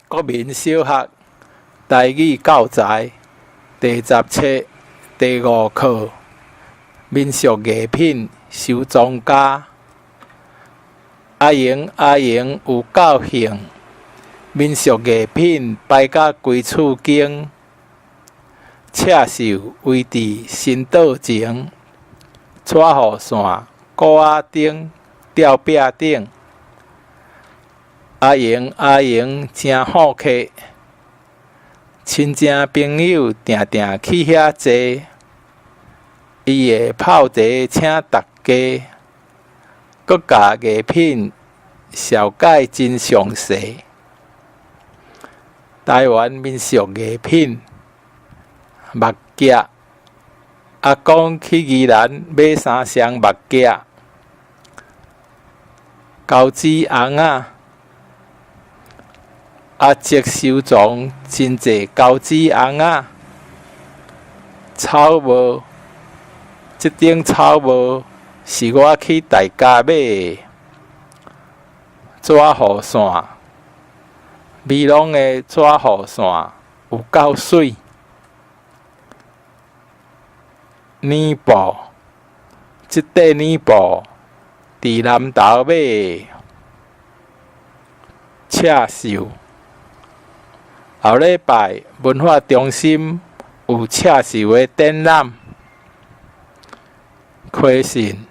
国民小学台语教材第17第5课民俗艺品收藏家。阿英有够兴，民俗艺品摆甲规厝间，赤手围伫身倒前，带雨伞鼓仔顶吊壁顶。阿英真好客，亲情朋友定定去遐坐，伊会泡茶请大家，阁甲艺品小解真详细。台湾民俗艺品目夹，阿公去宜兰买3双目夹，高子红仔。阿叔收藏真济高子红仔，草帽，这顶草帽是我去大家买的，纸雨伞，美容的纸雨伞有够水。呢布，这块呢布伫南投买的，赤手。后礼拜文化中心有赤手的展览，溪信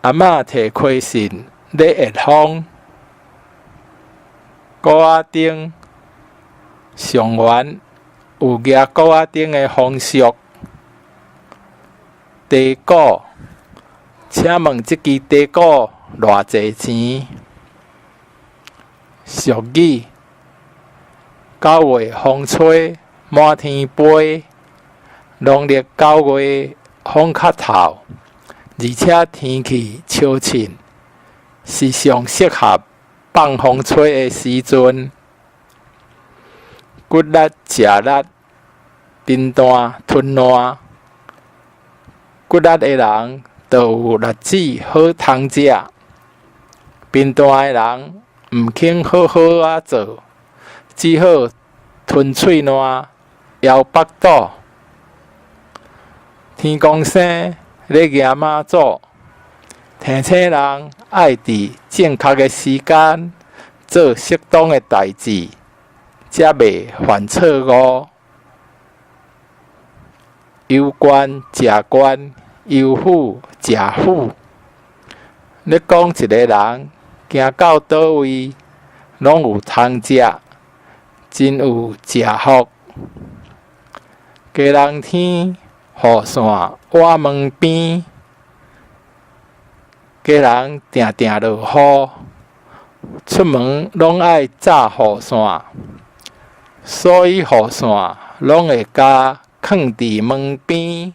阿嬷摕溪信咧热风，鼓仔顶上元有举鼓仔顶的风俗。茶鼓，请问这支茶鼓偌济钱？俗语9月风吹满天飞，农历9月风较透，而且天气超晴，是上适合放风吹的时阵。骨力食力，贫惰吞烂，骨力的人就有力子好通食，贫惰的人毋肯好好啊做。只好吞喙烂，枵腹肚。天公生咧举妈祖，提醒人爱伫正确的时间做适当的代志，才袂犯错误。有官食官，有虎食虎。咧讲一个人行到倒位，拢有通食。真有食福，家人天雨伞倚门边，家人定定落雨，出门拢爱炸雨伞，所以雨伞拢会甲囥伫门边。